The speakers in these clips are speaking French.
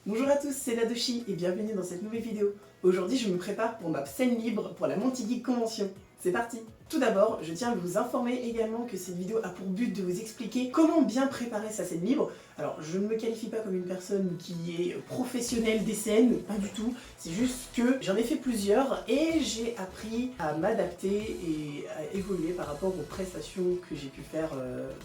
Bonjour à tous, c'est Nadoshi et bienvenue dans cette nouvelle vidéo. Aujourd'hui, je me prépare pour ma scène libre pour la Monty Geek Convention. C'est parti! Tout d'abord, je tiens à vous informer également que cette vidéo a pour but de vous expliquer comment bien préparer sa scène libre. Alors, je ne me qualifie pas comme une personne qui est professionnelle des scènes, pas du tout. C'est juste que j'en ai fait plusieurs et j'ai appris à m'adapter et à évoluer par rapport aux prestations que j'ai pu faire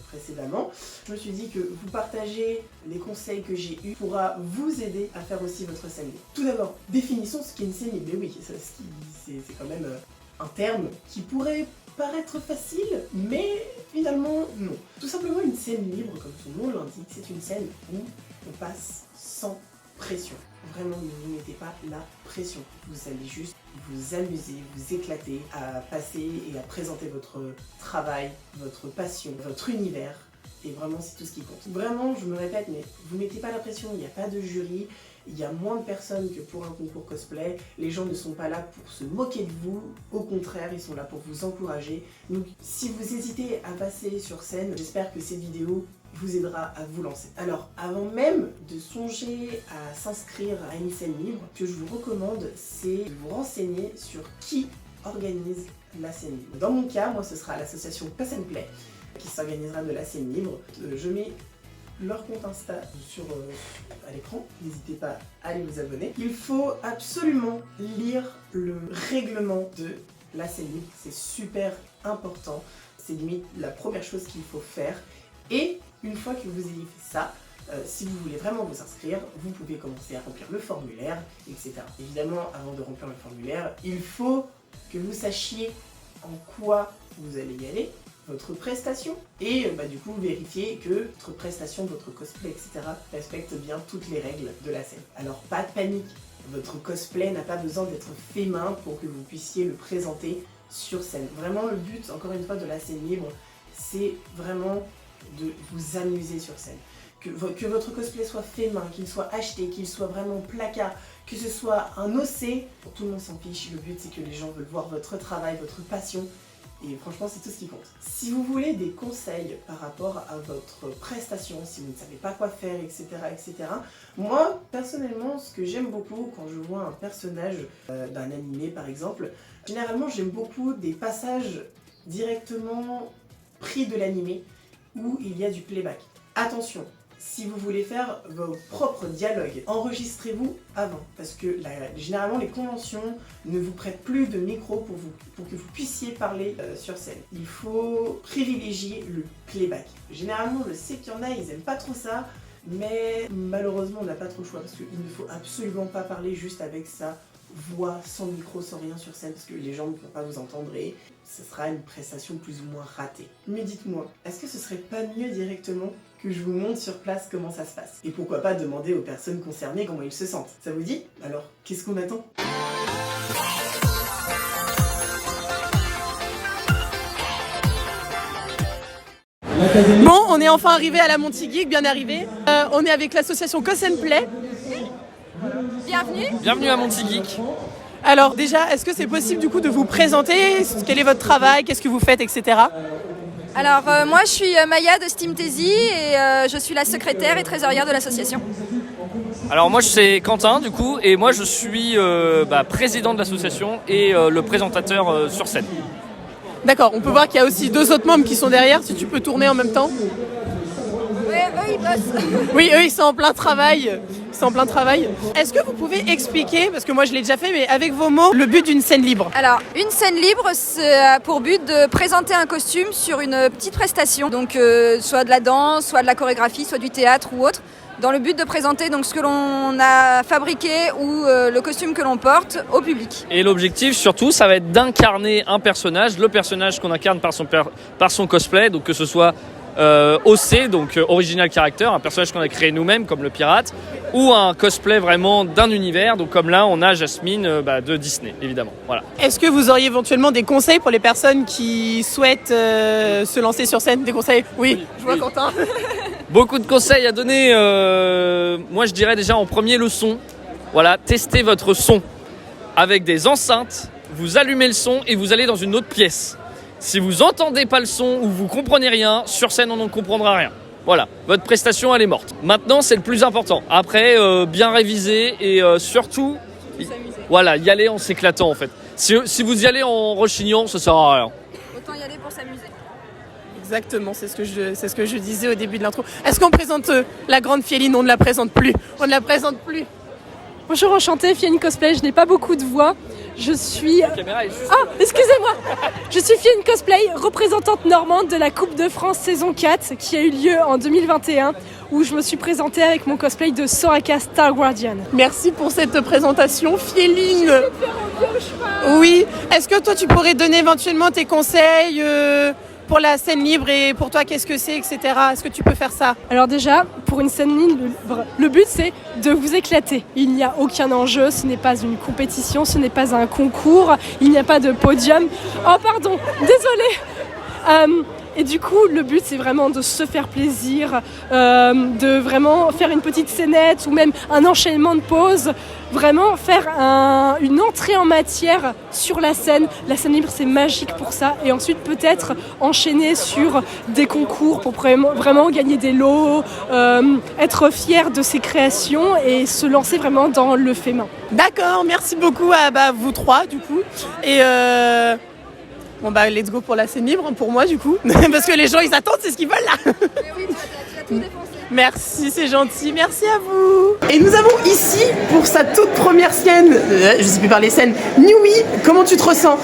précédemment. Je me suis dit que vous partager les conseils que j'ai eus pourra vous aider à faire aussi votre scène libre. Tout d'abord, définissons ce qu'est une scène libre. Mais oui, c'est quand même un terme qui pourrait paraître facile, mais finalement non. Tout simplement, une scène libre, comme son nom l'indique, c'est une scène où on passe sans pression. Vraiment, ne vous mettez pas la pression. Vous allez juste vous amuser, vous éclater à passer et à présenter votre travail, votre passion, votre univers. Et vraiment, c'est tout ce qui compte. Vraiment, je me répète, mais vous mettez pas la pression, il n'y a pas de jury. Il y a moins de personnes que pour un concours cosplay, les gens ne sont pas là pour se moquer de vous, au contraire, ils sont là pour vous encourager. Donc si vous hésitez à passer sur scène, j'espère que cette vidéo vous aidera à vous lancer. Alors avant même de songer à s'inscrire à une scène libre, ce que je vous recommande, c'est de vous renseigner sur qui organise la scène libre. Dans mon cas, moi ce sera l'association Pass and Play qui s'organisera de la scène libre. Je mets leur compte Insta à l'écran, n'hésitez pas à aller vous abonner. Il faut absolument lire le règlement de la scène libre, c'est super important, c'est limite la première chose qu'il faut faire. Et une fois que vous ayez fait ça, si vous voulez vraiment vous inscrire, vous pouvez commencer à remplir le formulaire, etc. Évidemment, avant de remplir le formulaire, il faut que vous sachiez en quoi vous allez y aller, votre prestation, et du coup vérifier que votre prestation, votre cosplay, etc. respecte bien toutes les règles de la scène. Alors pas de panique, votre cosplay n'a pas besoin d'être fait main pour que vous puissiez le présenter sur scène. Vraiment le but, encore une fois, de la scène libre, c'est vraiment de vous amuser sur scène. Que votre cosplay soit fait main, qu'il soit acheté, qu'il soit vraiment placard, que ce soit un OC, tout le monde s'en fiche, le but c'est que les gens veulent voir votre travail, votre passion. Et franchement, c'est tout ce qui compte. Si vous voulez des conseils par rapport à votre prestation, si vous ne savez pas quoi faire, etc., moi, personnellement, ce que j'aime beaucoup quand je vois un personnage d'un animé, par exemple, généralement, j'aime beaucoup des passages directement pris de l'animé où il y a du playback. Attention, si vous voulez faire vos propres dialogues, enregistrez-vous avant, parce que généralement les conventions ne vous prêtent plus de micro pour que vous puissiez parler sur scène. Il faut privilégier le playback. Généralement, je sais qu'il y en a, ils n'aiment pas trop ça, mais malheureusement on n'a pas trop le choix, parce qu'il ne faut absolument pas parler juste avec sa voix, sans micro, sans rien sur scène, parce que les gens ne vont pas vous entendre et ce sera une prestation plus ou moins ratée. Mais dites-moi, est-ce que ce serait pas mieux directement que je vous montre sur place comment ça se passe? Et pourquoi pas demander aux personnes concernées comment ils se sentent? Ça vous dit? Alors, qu'est-ce qu'on attend? Bon, on est enfin arrivé à la Monty Geek, bien arrivé. On est avec l'association Cos and Play. Bienvenue à Monty Geek. Alors déjà, est-ce que c'est possible du coup de vous présenter? Quel est votre travail? Qu'est-ce que vous faites, etc. Alors moi je suis Maya de Steamtasy et je suis la secrétaire et trésorière de l'association. Alors moi c'est Quentin du coup et moi je suis président de l'association et le présentateur sur scène. D'accord, on peut voir qu'il y a aussi deux autres membres qui sont derrière, si tu peux tourner en même temps. Oui, eux ils bossent. Oui, eux ils sont en plein travail. Est-ce que vous pouvez expliquer, parce que moi je l'ai déjà fait, mais avec vos mots, le but d'une scène libre? Alors une scène libre, c'est pour but de présenter un costume sur une petite prestation. Donc soit de la danse, soit de la chorégraphie, soit du théâtre ou autre. Dans le but de présenter donc ce que l'on a fabriqué ou le costume que l'on porte au public. Et l'objectif surtout, ça va être d'incarner un personnage, le personnage qu'on incarne par son cosplay, donc que ce soit OC, donc Original Character, un personnage qu'on a créé nous-mêmes comme le pirate, ou un cosplay vraiment d'un univers, donc comme là on a Jasmine de Disney évidemment. Voilà. Est-ce que vous auriez éventuellement des conseils pour les personnes qui souhaitent se lancer sur scène? Des conseils? Oui, je vois Quentin. Beaucoup de conseils à donner. Moi je dirais déjà en premier le son. Voilà, testez votre son avec des enceintes, vous allumez le son et vous allez dans une autre pièce. Si vous entendez pas le son ou vous comprenez rien, sur scène on ne comprendra rien. Voilà, votre prestation elle est morte. Maintenant c'est le plus important. Après, bien réviser et surtout, voilà, y aller en s'éclatant en fait. Si vous y allez en rechignant, ça sert à rien. Autant y aller pour s'amuser. Exactement, c'est ce que je disais au début de l'intro. Est-ce qu'on présente la grande Fieline? On ne la présente plus. On ne la présente plus. Bonjour, enchantée, Fieline Cosplay, je n'ai pas beaucoup de voix. Je suis... La caméra est juste... Ah, excusez-moi. Je suis Fieline Cosplay, représentante normande de la Coupe de France saison 4 qui a eu lieu en 2021 où je me suis présentée avec mon cosplay de Soraka Star Guardian. Merci pour cette présentation, Fieline. Oui, est-ce que toi tu pourrais donner éventuellement tes conseils pour la scène libre et pour toi qu'est-ce que c'est, etc. Est-ce que tu peux faire ça? Alors déjà, pour une scène libre, le but c'est de vous éclater. Il n'y a aucun enjeu, ce n'est pas une compétition, ce n'est pas un concours, il n'y a pas de podium. Oh pardon, désolée. Et du coup, le but, c'est vraiment de se faire plaisir, de vraiment faire une petite scénette ou même un enchaînement de pauses, vraiment faire une entrée en matière sur la scène. La scène libre, c'est magique pour ça. Et ensuite, peut-être enchaîner sur des concours pour vraiment gagner des lots, être fier de ses créations et se lancer vraiment dans le fait main. D'accord, merci beaucoup à vous trois, du coup. Et... Bon bah let's go pour la scène libre pour moi du coup parce que les gens ils attendent, c'est ce qu'ils veulent là. Mais oui, t'as tout défoncé. Merci, c'est gentil, merci à vous. Et nous avons ici pour sa toute première scène, je sais plus parler scène, Nui, comment tu te ressens?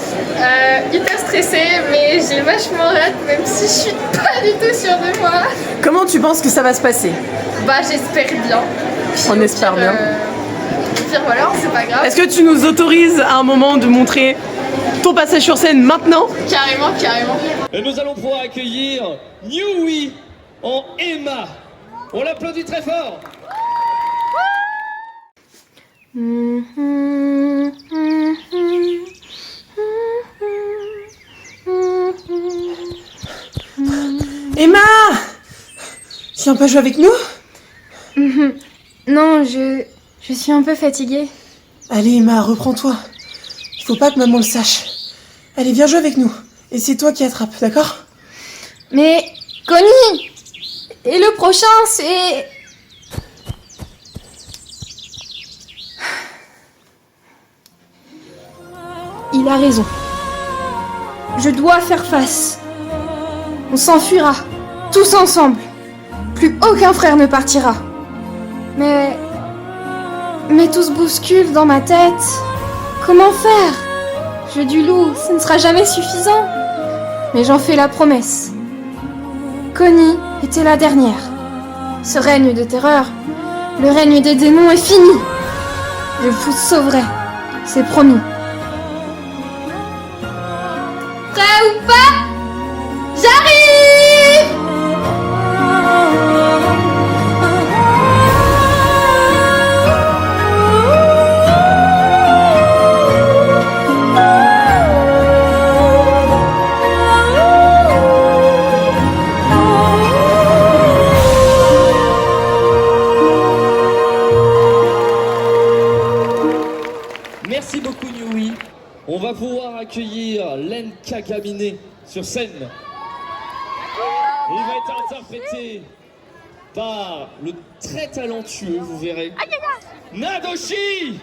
Hyper stressée, mais j'ai vachement hâte, même si je suis pas du tout sûre de moi. Comment tu penses que ça va se passer? Bah j'espère bien. On espère bien. Au pire voilà, c'est pas grave. Est-ce que tu nous autorises à un moment de montrer ton passage sur scène maintenant? Carrément, carrément. Et nous allons pouvoir accueillir Nui en Emma. On l'applaudit très fort. Emma! Tu viens pas jouer avec nous? Non, je suis un peu fatiguée. Allez Emma, reprends-toi. Il faut pas que maman le sache. Allez, viens jouer avec nous. Et c'est toi qui attrape, d'accord? Mais, Connie! Et le prochain, c'est... Il a raison. Je dois faire face. On s'enfuira, tous ensemble. Plus aucun frère ne partira. Mais tout se bouscule dans ma tête. Comment faire? Jeu du loup, ce ne sera jamais suffisant. Mais j'en fais la promesse. Connie était la dernière. Ce règne de terreur, le règne des démons est fini. Je vous sauverai, c'est promis. Prêt ou pas? J'arrive! Merci beaucoup Nui. On va pouvoir accueillir Len Kagamine sur scène. Il va être interprété par le très talentueux, vous verrez, Nadoshi.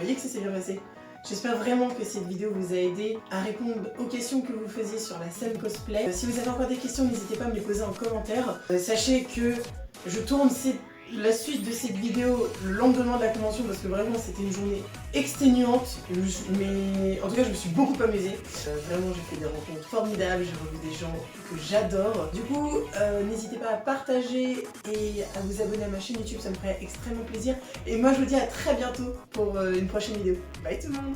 voyez que ça s'est bien passé. J'espère vraiment que cette vidéo vous a aidé à répondre aux questions que vous faisiez sur la scène cosplay. Si vous avez encore des questions, n'hésitez pas à me les poser en commentaire. Sachez que je tourne la suite de cette vidéo le lendemain de la convention parce que vraiment c'était une journée exténuante, mais en tout cas je me suis beaucoup amusée. Vraiment j'ai fait des rencontres formidables, j'ai revu des gens que j'adore. Du coup n'hésitez pas à partager et à vous abonner à ma chaîne YouTube, ça me ferait extrêmement plaisir. Et moi je vous dis à très bientôt pour une prochaine vidéo. Bye tout le monde.